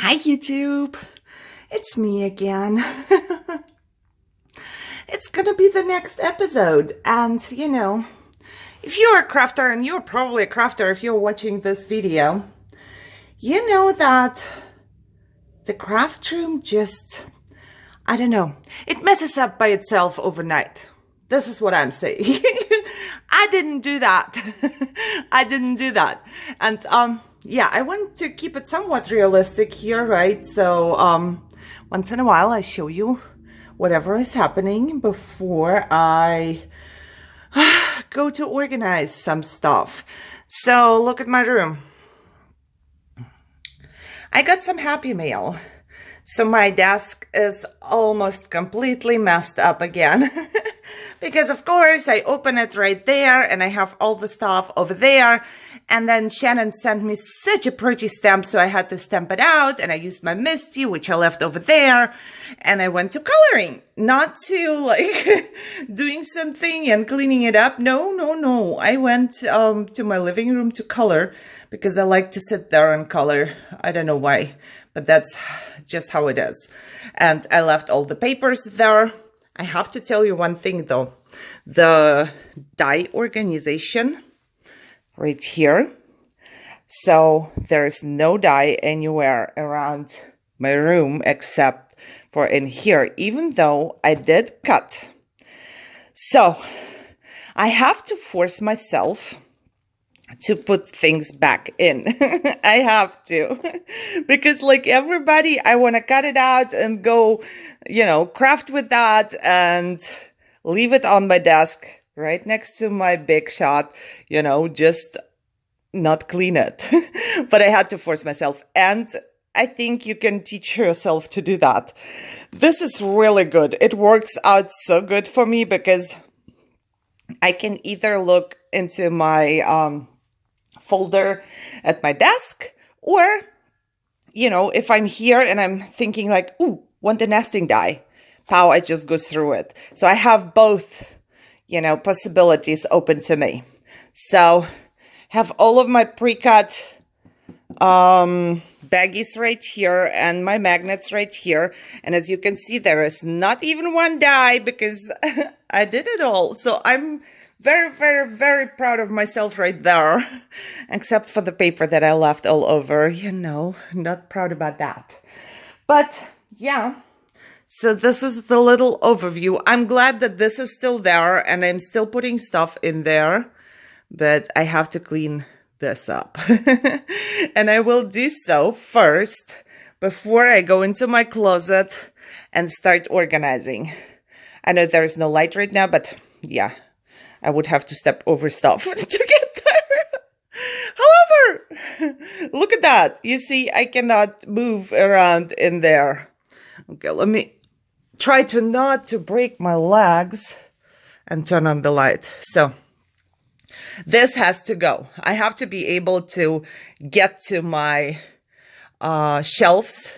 Hi YouTube, it's me again. It's gonna be the next episode, and you know, if you're a crafter, and you're probably a crafter if you're watching this video, you know that the craft room just, I don't know, it messes up by itself overnight. This is what I'm saying. I didn't do that. I didn't do that. And yeah, I want to keep it somewhat realistic here, right? So once in a while I show you whatever is happening before I go to organize some stuff. So look at my room. I got some happy mail. So my desk is almost completely messed up again. Because of course I open it right there and I have all the stuff over there. And then Shannon sent me such a pretty stamp, so I had to stamp it out, and I used my Misty, which I left over there, and I went to coloring, not to like doing something and cleaning it up. No. I went to my living room to color because I like to sit there and color. I don't know why, but that's just how it is. And I left all the papers there. I have to tell you one thing though, the die organization right here. So there's no die anywhere around my room except for in here, even though I did cut. So I have to force myself to put things back in. I have to, because like everybody, I want to cut it out and go, you know, craft with that and leave it on my desk right next to my big shot, you know, just not clean it. But I had to force myself. And I think you can teach yourself to do that. This is really good. It works out so good for me because I can either look into my folder at my desk, or, you know, if I'm here and I'm thinking like, ooh, want the nesting die, pow, I just go through it. So I have both, you know, possibilities open to me. So have all of my pre-cut baggies right here and my magnets right here. And as you can see, there is not even one die because I did it all. So I'm very proud of myself right there, except for the paper that I left all over, you know, not proud about that. But yeah, so this is the little overview. I'm glad that this is still there and I'm still putting stuff in there, but I have to clean this up. And I will do so first before I go into my closet and start organizing. I know there is no light right now, but yeah, I would have to step over stuff to get there. However, look at that. You see, I cannot move around in there. Okay, let me try to not to break my legs and turn on the light. So this has to go. I have to be able to get to my shelves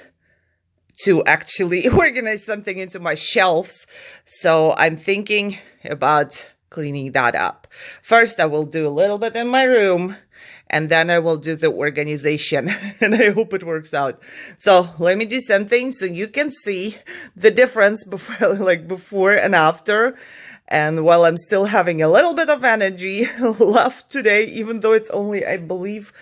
to actually organize something into my shelves. So I'm thinking about cleaning that up. First, I will do a little bit in my room, and then I will do the organization, and I hope it works out. So let me do something so you can see the difference before, like before and after. And while I'm still having a little bit of energy left today, even though it's only, I believe,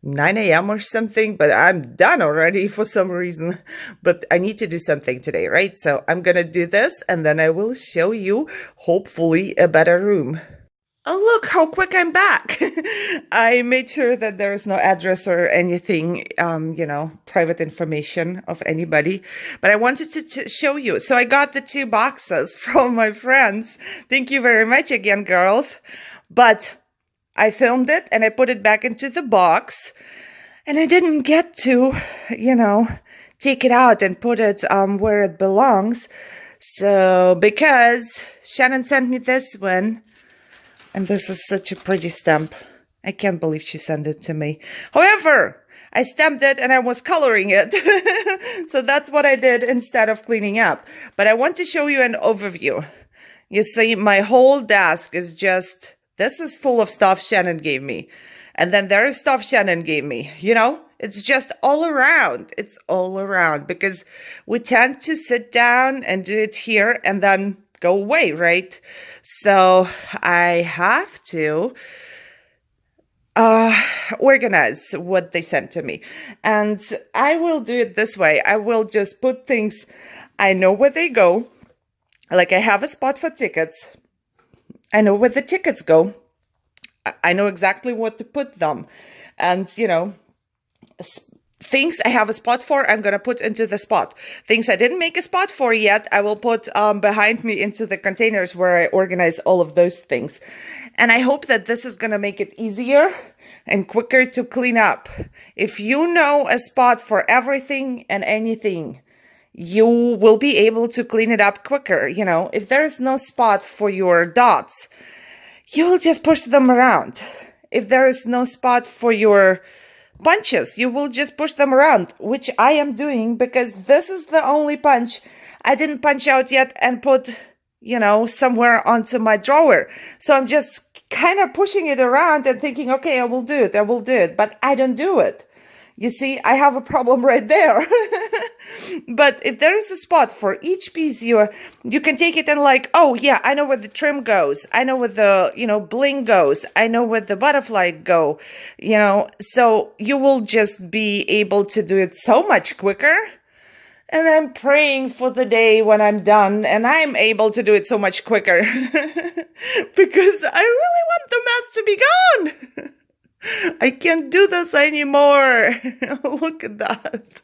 9 a.m. or something, but I'm done already for some reason. But I need to do something today, right? So I'm gonna do this, and then I will show you, hopefully, a better room. Oh, look how quick I'm back. I made sure that there is no address or anything, you know, private information of anybody. But I wanted to show you. So I got the 2 boxes from my friends. Thank you very much again, girls. But I filmed it and I put it back into the box. And I didn't get to, you know, take it out and put it where it belongs. So because Shannon sent me this one. And this is such a pretty stamp. I can't believe she sent it to me. However, I stamped it and I was coloring it. So that's what I did instead of cleaning up. But I want to show you an overview. You see, my whole desk is just, this is full of stuff Shannon gave me. And then there is stuff Shannon gave me, you know? It's just all around. It's all around because we tend to sit down and do it here and then go away, right? So I have to organize what they sent to me. And I will do it this way. I will just put things, I know where they go. Like I have a spot for tickets. I know where the tickets go. I know exactly what to put them. And, you know, things I have a spot for, I'm going to put into the spot. Things I didn't make a spot for yet, I will put behind me into the containers where I organize all of those things. And I hope that this is going to make it easier and quicker to clean up. If you know a spot for everything and anything, you will be able to clean it up quicker. You know, if there is no spot for your dots, you will just push them around. If there is no spot for your punches, you will just push them around, which I am doing because this is the only punch I didn't punch out yet and put, you know, somewhere onto my drawer. So I'm just kind of pushing it around and thinking, okay, I will do it, but I don't do it. You see, I have a problem right there. But if there is a spot for each piece, you can take it and like, oh yeah, I know where the trim goes. I know where the, you know, bling goes. I know where the butterfly go, you know, so you will just be able to do it so much quicker. And I'm praying for the day when I'm done and I'm able to do it so much quicker because I really want the mess to be gone. I can't do this anymore. Look at that.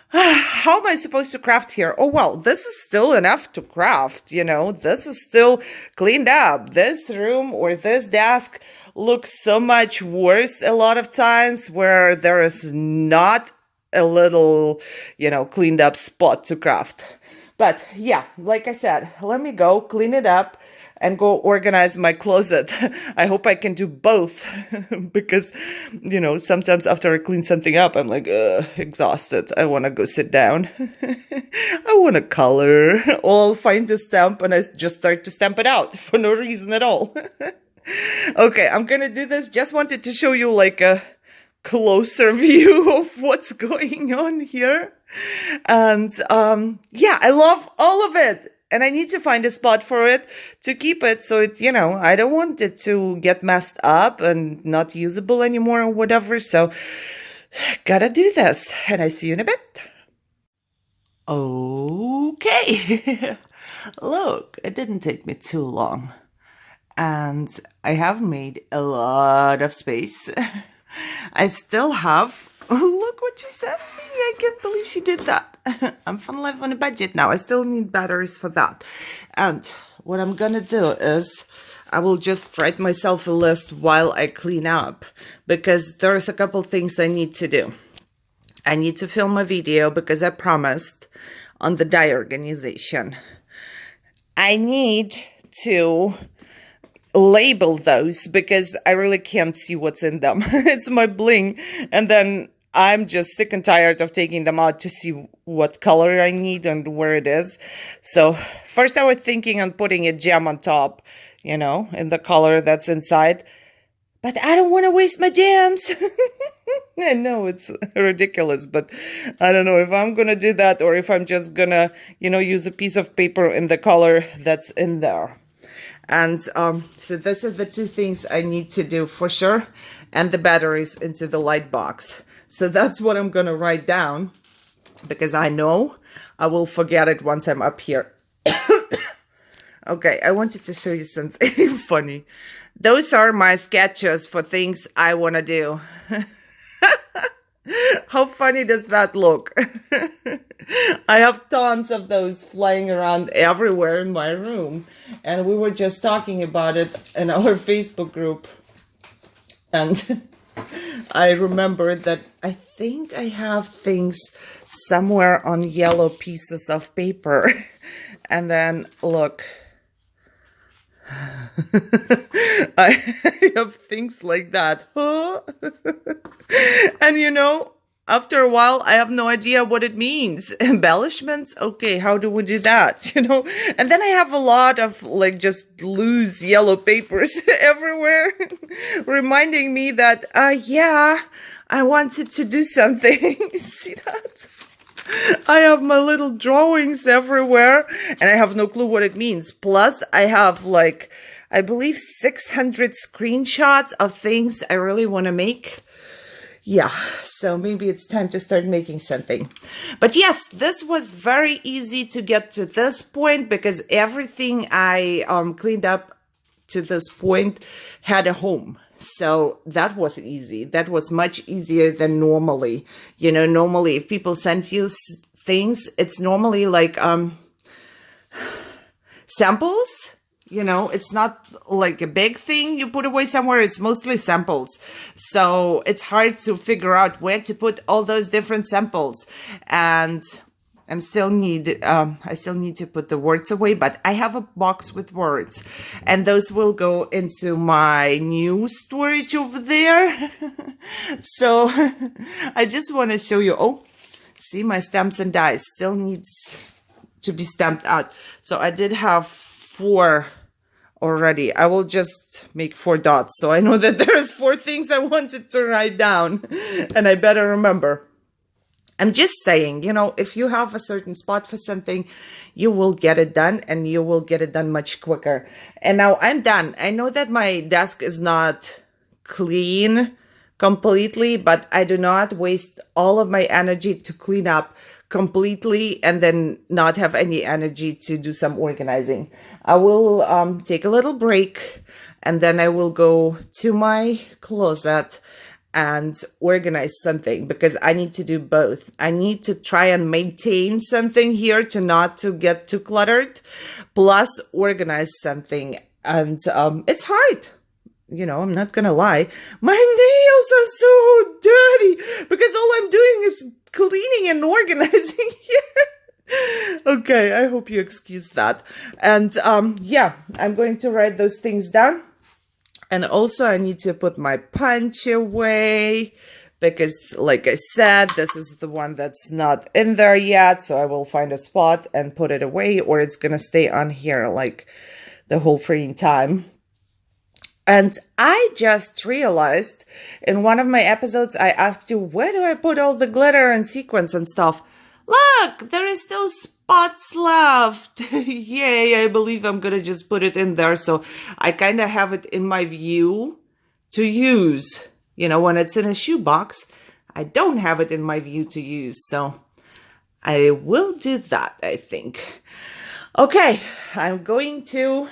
How am I supposed to craft here? Oh, well, this is still enough to craft, you know. This is still cleaned up. This room or this desk looks so much worse a lot of times where there is not a little, you know, cleaned up spot to craft. But yeah, like I said, let me go clean it up and go organize my closet. I hope I can do both because, you know, sometimes after I clean something up, I'm like, exhausted. I want to go sit down. I want to color. Or I'll find a stamp and I just start to stamp it out for no reason at all. Okay, I'm going to do this. Just wanted to show you like a closer view of what's going on here. And yeah, I love all of it. And I need to find a spot for it to keep it. So it, you know, I don't want it to get messed up and not usable anymore or whatever. So gotta do this. And I see you in a bit. Okay. Look, it didn't take me too long. And I have made a lot of space. I still have, look what she sent me. I can't believe she did that. I'm FunLifeOnABudget now. I still need batteries for that. And what I'm gonna do is I will just write myself a list while I clean up because there's a couple things I need to do. I need to film a video because I promised on the die organization. I need to label those because I really can't see what's in them. It's my bling. And then I'm just sick and tired of taking them out to see what color I need and where it is. So first I was thinking on putting a gem on top, you know, in the color that's inside. But I don't want to waste my gems. I know it's ridiculous, but I don't know if I'm going to do that or if I'm just going to, you know, use a piece of paper in the color that's in there. And so those are the two things I need to do for sure. And the batteries into the light box. So that's what I'm going to write down because I know I will forget it once I'm up here. Okay, I wanted to show you something funny. Those are my sketches for things I want to do. How funny does that look? I have tons of those flying around everywhere in my room. And we were just talking about it in our Facebook group. And I remembered that I think I have things somewhere on yellow pieces of paper. And then look. I have things like that. And you know, after a while, I have no idea what it means. Embellishments? Okay, how do we do that? You know? And then I have a lot of like just loose yellow papers everywhere, reminding me that, yeah, I wanted to do something. See that? I have my little drawings everywhere and I have no clue what it means. Plus, I have like, I believe 600 screenshots of things I really want to make. Yeah, so maybe it's time to start making something. But yes, this was very easy to get to this point because everything I cleaned up to this point had a home. So that was easy. That was much easier than normally. You know, normally if people send you things, it's normally like samples. You know, it's not like a big thing you put away somewhere. It's mostly samples. So it's hard to figure out where to put all those different samples. And I still need to put the words away, but I have a box with words and those will go into my new storage over there. So I just want to show you. Oh, see, my stamps and dies still needs to be stamped out. So I did have 4 already. I will just make 4 dots. So I know that there's 4 things I wanted to write down and I better remember. I'm just saying, you know, if you have a certain spot for something, you will get it done and you will get it done much quicker. And now I'm done. I know that my desk is not clean completely, but I do not waste all of my energy to clean up completely and then not have any energy to do some organizing. I will take a little break and then I will go to my closet and organize something because I need to do both. I need to try and maintain something here to not to get too cluttered, plus organize something. And it's hard. You know, I'm not going to lie. My nails are so dirty because all I'm doing is cleaning and organizing here. Okay, I hope you excuse that. And yeah, I'm going to write those things down. And also I need to put my punch away because, like I said, this is the one that's not in there yet. So I will find a spot and put it away, or it's going to stay on here like the whole freaking time. And I just realized in one of my episodes, I asked you, where do I put all the glitter and sequins and stuff? Look, there is still spots left. Yay, I believe I'm going to just put it in there. So I kind of have it in my view to use. You know, when it's in a shoebox, I don't have it in my view to use. So I will do that, I think. Okay, I'm going to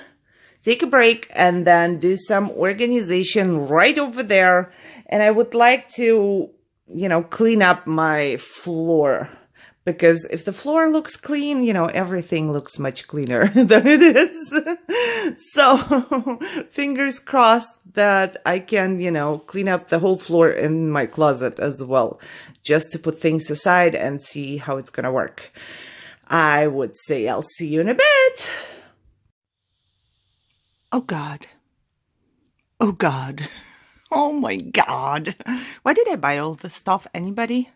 take a break and then do some organization right over there. And I would like to, you know, clean up my floor. Because if the floor looks clean, you know, everything looks much cleaner than it is. So fingers crossed that I can, you know, clean up the whole floor in my closet as well, just to put things aside and see how it's going to work. I would say I'll see you in a bit. Oh, God. Oh, God. Oh, my God. Why did I buy all this stuff? Anybody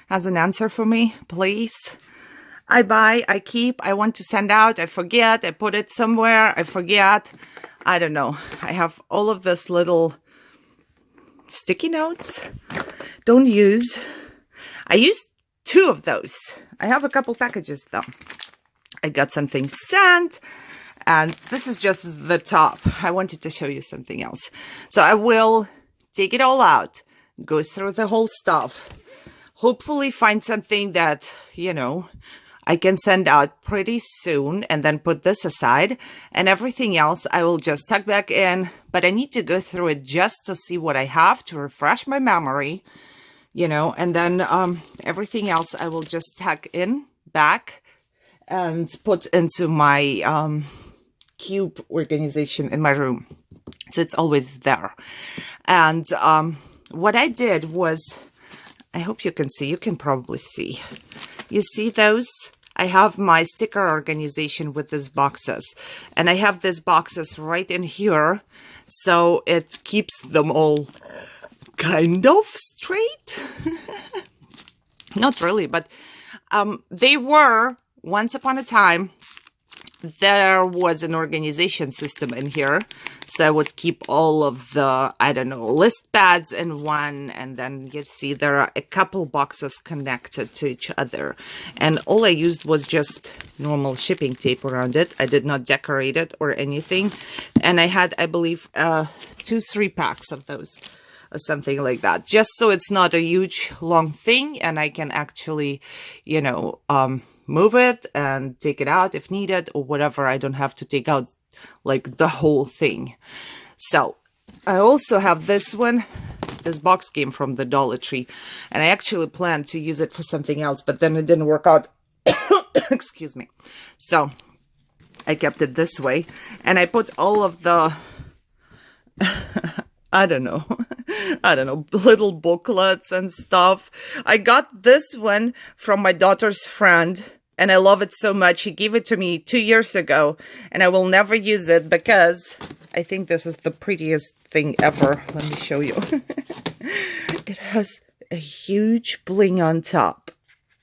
has an answer for me, please? I buy, I keep, I want to send out, I forget, I put it somewhere, I forget. I don't know. I have all of this little sticky notes. Don't use. I used 2 of those. I have a couple packages though. I got something sent. And this is just the top. I wanted to show you something else. So I will take it all out, go through the whole stuff, hopefully find something that, you know, I can send out pretty soon and then put this aside, and everything else I will just tuck back in. But I need to go through it just to see what I have to refresh my memory, you know, and then everything else I will just tuck in back and put into my cube organization in my room. So it's always there. And what I did was, I hope you can see, you can probably see. You see those? I have my sticker organization with these boxes. And I have these boxes right in here. So it keeps them all kind of straight. Not really, but they were, once upon a time, there was an organization system in here. So I would keep all of the, I don't know, list pads in one, and then you see there are a couple boxes connected to each other. And all I used was just normal shipping tape around it. I did not decorate it or anything. And I had, I believe, 2-3 packs of those, or something like that, just so it's not a huge long thing, and I can actually, you know, move it and take it out if needed or whatever. I don't have to take out like the whole thing. So I also have this one. This box came from the Dollar Tree, and I actually planned to use it for something else, but then it didn't work out. Excuse me. So I kept it this way, and I put all of the I don't know, little booklets and stuff. I got this one from my daughter's friend, and I love it so much. He gave it to me 2 years ago, and I will never use it because I think this is the prettiest thing ever. Let me show you. It has a huge bling on top,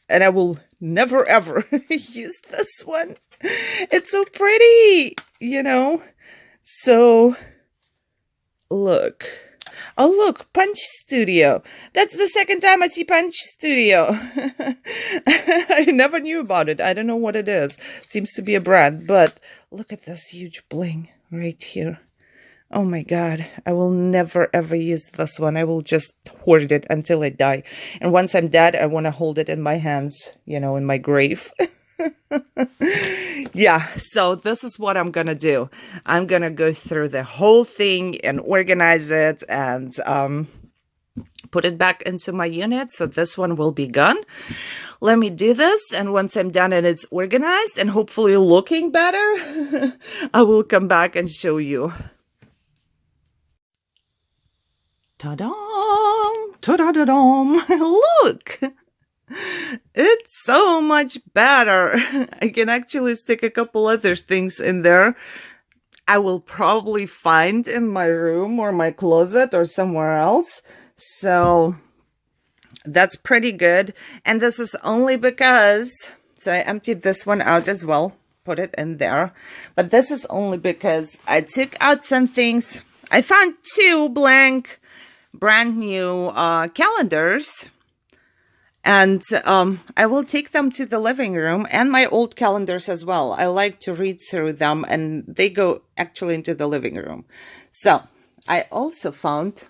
and I will never ever use this one. It's so pretty, you know. So look. Oh, look, Punch Studio. That's the second time I see Punch Studio. I never knew about it. I don't know what it is. Seems to be a brand, but look at this huge bling right here. Oh my God. I will never ever use this one. I will just hoard it until I die. And once I'm dead, I want to hold it in my hands, you know, in my grave. Yeah, so this is what I'm gonna do. I'm gonna go through the whole thing and organize it and put it back into my unit. So this one will be gone. Let me do this, and once I'm done and it's organized and hopefully looking better, I will come back and show you. Ta-da! Ta-da-da-dum! Look! It's so much better. I can actually stick a couple other things in there. I will probably find in my room or my closet or somewhere else. So that's pretty good. And this is only because, so I emptied this one out as well, put it in there. But this is only because I took out some things. I found 2 blank, brand new calendars. And I will take them to the living room, and my old calendars as well. I like to read through them, and they go actually into the living room. So I also found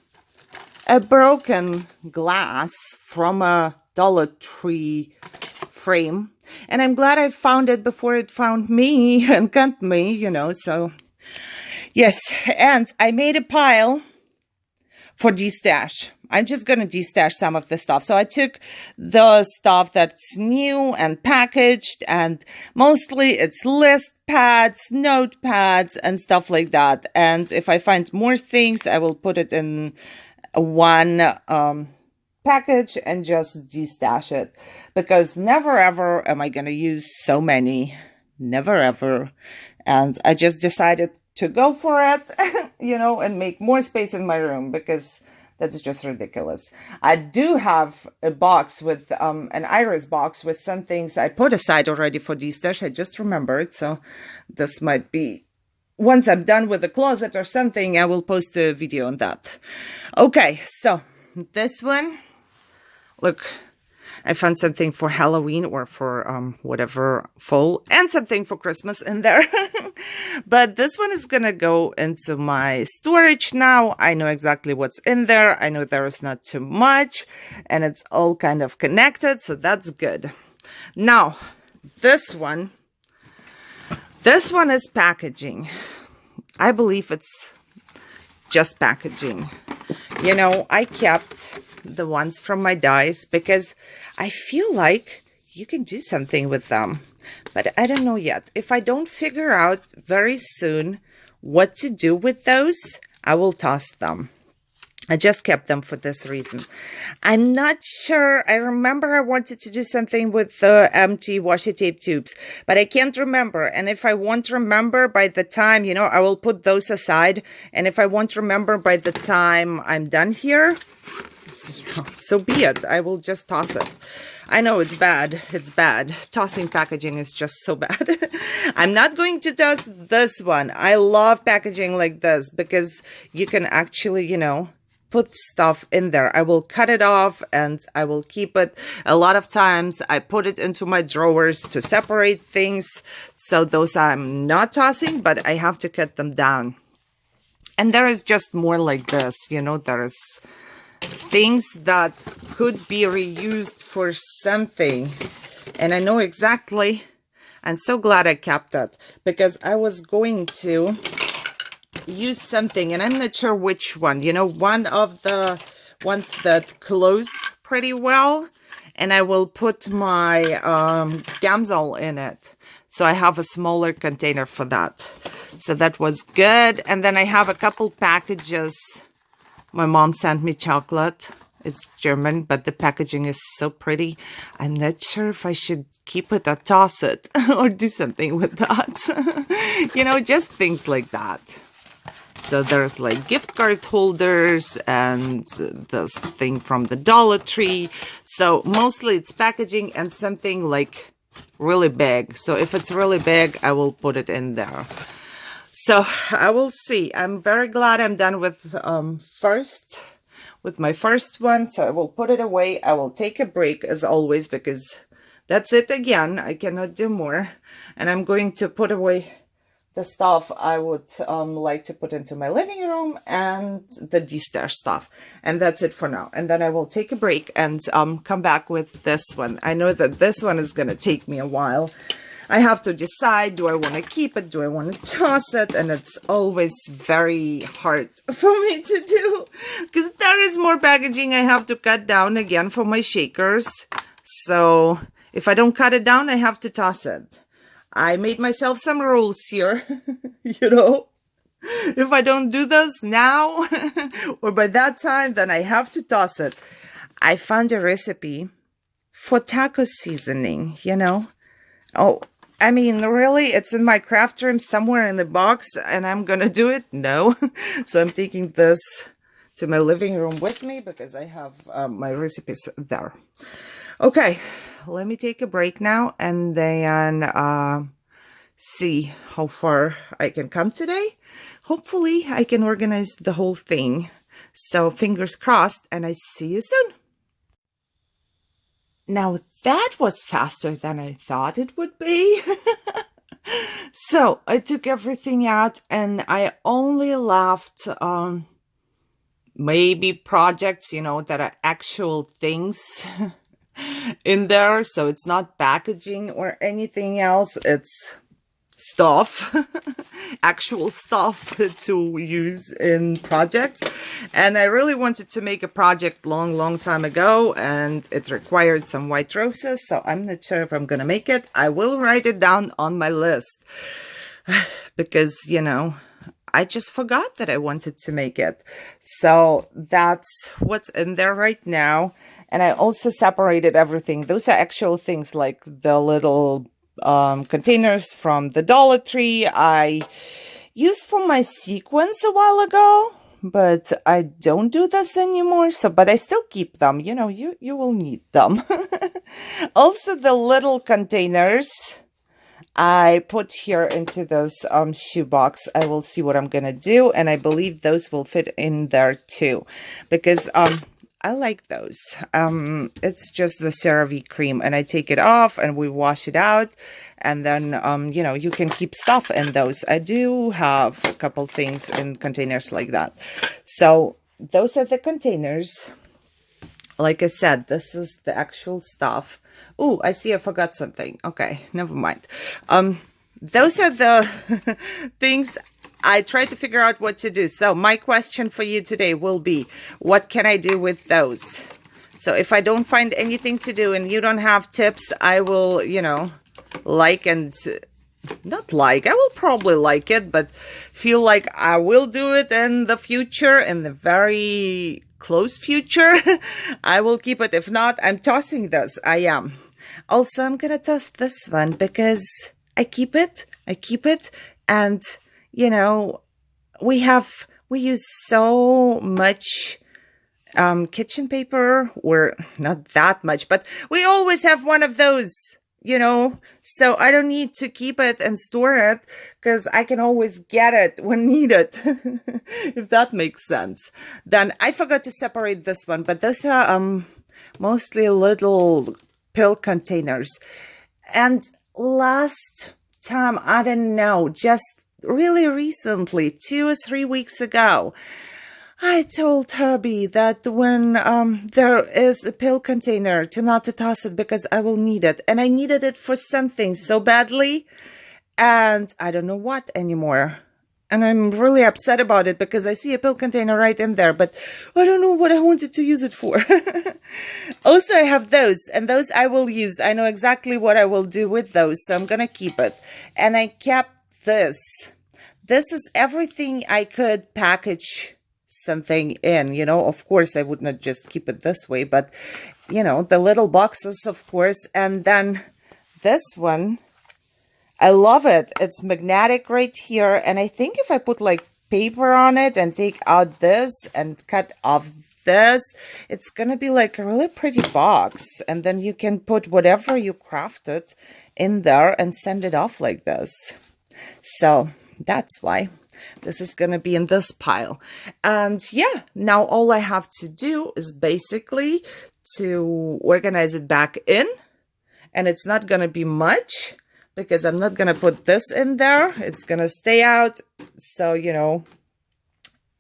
a broken glass from a Dollar Tree frame. And I'm glad I found it before it found me and got me, you know. So yes, and I made a pile for de-stash. I'm just going to de-stash some of the stuff. So I took the stuff that's new and packaged, and mostly it's list pads, notepads, and stuff like that. And if I find more things, I will put it in one package and just de-stash it. Because never ever am I going to use so many. Never ever. And I just decided to go for it, you know, and make more space in my room because that's just ridiculous. I do have a box with an iris box with some things I put aside already for de-stash. I just remembered. So this might be, once I'm done with the closet or something, I will post a video on that. Okay, so this one, look, I found something for Halloween or for whatever fall, and something for Christmas in there. But this one is gonna go into my storage now. I know exactly what's in there. I know there is not too much, and it's all kind of connected, so that's good. Now, this one is packaging. I believe it's just packaging. You know, I kept the ones from my dies because I feel like you can do something with them, but I don't know yet. If I don't figure out very soon what to do with those, I will toss them. I just kept them for this reason. I'm not sure. I remember I wanted to do something with the empty washi tape tubes, but I can't remember. And if I won't remember by the time, you know, I will put those aside. And if I won't remember by the time I'm done here, so be it. I will just toss it. I know it's bad. It's bad. Tossing packaging is just so bad. I'm not going to toss this one. I love packaging like this because you can actually, you know, put stuff in there. I will cut it off and I will keep it. A lot of times I put it into my drawers to separate things. So those I'm not tossing, but I have to cut them down. And there is just more like this, you know, there's things that could be reused for something. And I know exactly, I'm so glad I kept it because I was going to use something and I'm not sure which one, you know, one of the ones that close pretty well. And I will put my Gamsol in it. So I have a smaller container for that. So that was good. And then I have a couple packages. My mom sent me chocolate. It's German, but the packaging is so pretty. I'm not sure if I should keep it or toss it or do something with that. You know, just things like that. So there's like gift card holders and this thing from the Dollar Tree. So mostly it's packaging and something like really big. So if it's really big, I will put it in there. So I will see. I'm very glad I'm done with my first one. So I will put it away. I will take a break as always because that's it again. I cannot do more. And I'm going to put away the stuff I would like to put into my living room and the de-stair stuff. And that's it for now. And then I will take a break and come back with this one. I know that this one is going to take me a while. I have to decide, do I want to keep it? Do I want to toss it? And it's always very hard for me to do because there is more packaging I have to cut down again for my shakers. So if I don't cut it down, I have to toss it. I made myself some rules here, you know. If I don't do this now or by that time, then I have to toss it. I found a recipe for taco seasoning, you know. Oh, I mean, really, it's in my craft room somewhere in the box and I'm going to do it? No. So I'm taking this to my living room with me because I have my recipes there. Okay, let me take a break now and then see how far I can come today. Hopefully, I can organize the whole thing. So fingers crossed and I see you soon. Now that was faster than I thought it would be. So I took everything out and I only left maybe projects, you know, that are actual things in there. So it's not packaging or anything else. It's stuff, actual stuff to use in projects. And I really wanted to make a project long time ago and it required some white roses. So I'm not sure if I'm going to make it. I will write it down on my list because, you know, I just forgot that I wanted to make it. So that's what's in there right now. And I also separated everything. Those are actual things like the little containers from the Dollar Tree I used for my sequins a while ago, but I don't do this anymore. So, but I still keep them. You know, you will need them. Also, the little containers I put here into this shoe box. I will see what I'm gonna do, and I believe those will fit in there too, because I like those. It's just the CeraVe cream and I take it off and we wash it out. And then, you know, you can keep stuff in those. I do have a couple things in containers like that. So those are the containers. Like I said, this is the actual stuff. Oh, I see I forgot something. Okay, never mind. Those are the things I try to figure out what to do. So my question for you today will be, what can I do with those? So if I don't find anything to do and you don't have tips, I will, you know, I will probably like it, but feel like I will do it in the future, in the very close future. I will keep it. If not, I'm tossing this. I am. Also, I'm going to toss this one because I keep it. And you know, we use so much kitchen paper, or not that much, but we always have one of those, you know, so I don't need to keep it and store it because I can always get it when needed, if that makes sense. Then I forgot to separate this one, but those are mostly little pill containers. And last time, I don't know, just really recently, 2 or 3 weeks ago, I told hubby that when there is a pill container, to not to toss it because I will need it. And I needed it for something so badly, and I don't know what anymore. And I'm really upset about it because I see a pill container right in there, but I don't know what I wanted to use it for. Also, I have those, and those I will use. I know exactly what I will do with those, so I'm going to keep it. And I kept this. This is everything I could package something in, you know. Of course, I would not just keep it this way, but, you know, the little boxes, of course. And then this one, I love it. It's magnetic right here. And I think if I put like paper on it and take out this and cut off this, it's going to be like a really pretty box. And then you can put whatever you crafted in there and send it off like this. So that's why this is going to be in this pile. And yeah, now all I have to do is basically to organize it back in. And it's not going to be much, because I'm not going to put this in there. It's going to stay out. So, you know,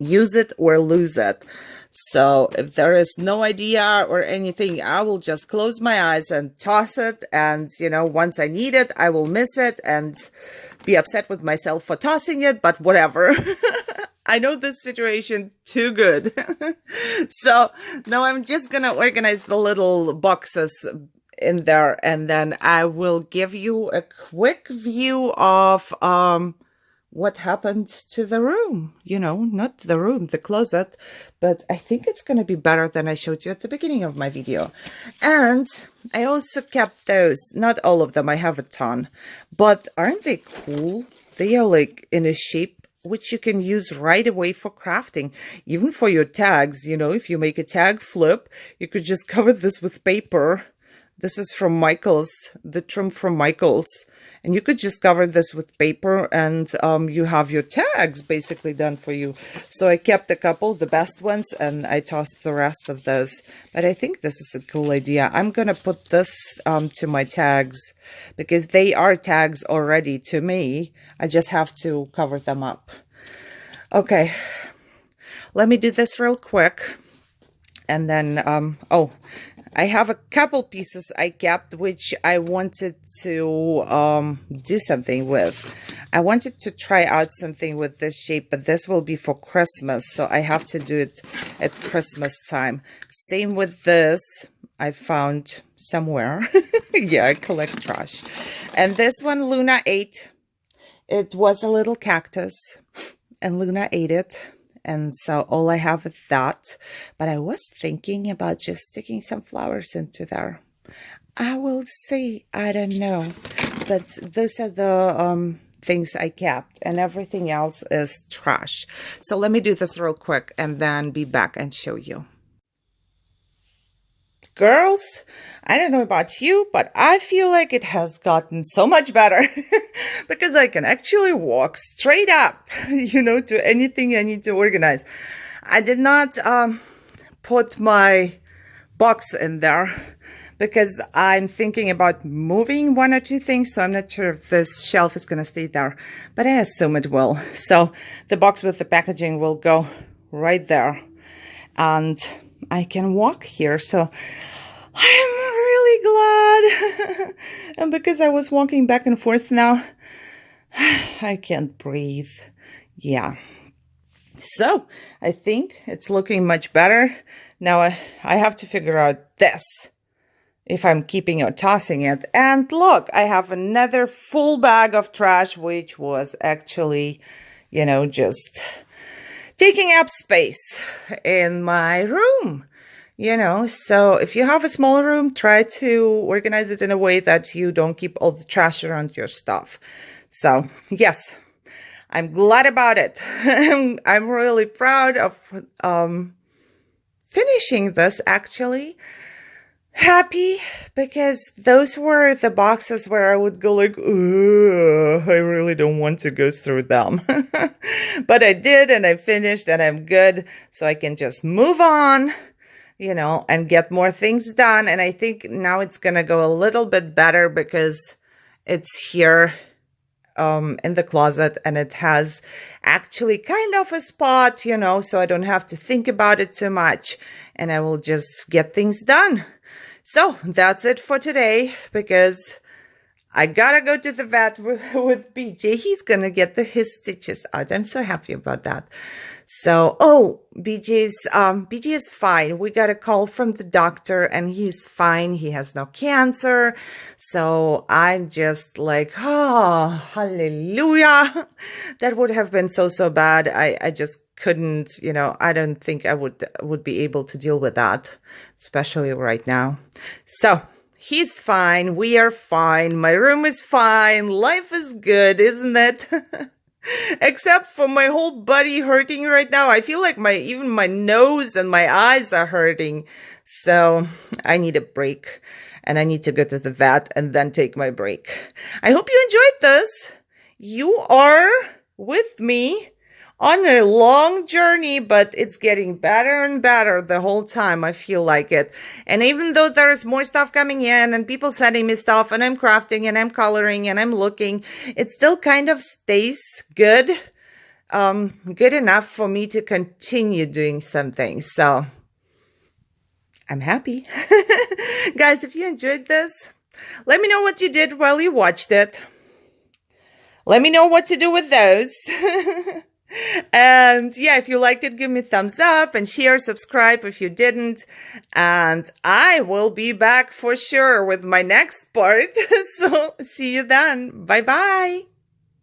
use it or lose it. So if there is no idea or anything, I will just close my eyes and toss it. And, you know, once I need it, I will miss it and be upset with myself for tossing it, but whatever. I know this situation too good. So now I'm just going to organize the little boxes in there, and then I will give you a quick view of what happened to the room. You know, not the room, the closet, but I think it's going to be better than I showed you at the beginning of my video. And I also kept those, not all of them, I have a ton, but aren't they cool? They are like in a shape which you can use right away for crafting, even for your tags. You know, if you make a tag flip, you could just cover this with paper. This is from Michael's, the trim from Michael's. And you could just cover this with paper, and you have your tags basically done for you. So I kept a couple, the best ones, and I tossed the rest of those. But I think this is a cool idea. I'm going to put this to my tags because they are tags already to me. I just have to cover them up. Okay, let me do this real quick. And then, oh, I have a couple pieces I kept, which I wanted to do something with. I wanted to try out something with this shape, but this will be for Christmas, so I have to do it at Christmas time. Same with this. I found somewhere. Yeah, I collect trash. And this one, Luna ate. It was a little cactus, and Luna ate it. And so all I have is that. But I was thinking about just sticking some flowers into there. I will see. I don't know. But those are the things I kept. And everything else is trash. So let me do this real quick and then be back and show you. Girls, I don't know about you, but I feel like it has gotten so much better because I can actually walk straight up, you know, to anything I need to organize. I did not put my box in there because I'm thinking about moving one or two things, so I'm not sure if this shelf is going to stay there, but I assume it will. So the box with the packaging will go right there, and I can walk here. So I'm really glad. And because I was walking back and forth now, I can't breathe. Yeah. So I think it's looking much better. Now I have to figure out this, if I'm keeping or tossing it. And look, I have another full bag of trash, which was actually, you know, just taking up space in my room, you know. So if you have a smaller room, try to organize it in a way that you don't keep all the trash around your stuff. So yes, I'm glad about it. I'm really proud of finishing this actually happy, because those were the boxes where I would go like, ugh, I really don't want to go through them. But I did, and I finished, and I'm good. So I can just move on, you know, and get more things done. And I think now it's going to go a little bit better because it's here in the closet, and it has actually kind of a spot, you know, so I don't have to think about it too much, and I will just get things done. So that's it for today, because I gotta go to the vet with BJ. He's gonna get his stitches out. I'm so happy about that. So, oh, BJ is fine. We got a call from the doctor, and he's fine. He has no cancer. So I'm just like, oh, hallelujah. That would have been so bad. I just couldn't, you know, I don't think I would be able to deal with that, especially right now. So he's fine. We are fine. My room is fine. Life is good, isn't it? Except for my whole body hurting right now. I feel like even my nose and my eyes are hurting. So I need a break, and I need to go to the vet and then take my break. I hope you enjoyed this. You are with me on a long journey, but it's getting better and better the whole time. I feel like it. And even though there is more stuff coming in and people sending me stuff, and I'm crafting and I'm coloring and I'm looking, it still kind of stays good, good enough for me to continue doing something. So I'm happy. Guys, if you enjoyed this, let me know what you did while you watched it. Let me know what to do with those. And yeah, if you liked it, give me a thumbs up and share, subscribe if you didn't. And I will be back for sure with my next part. So see you then. Bye-bye.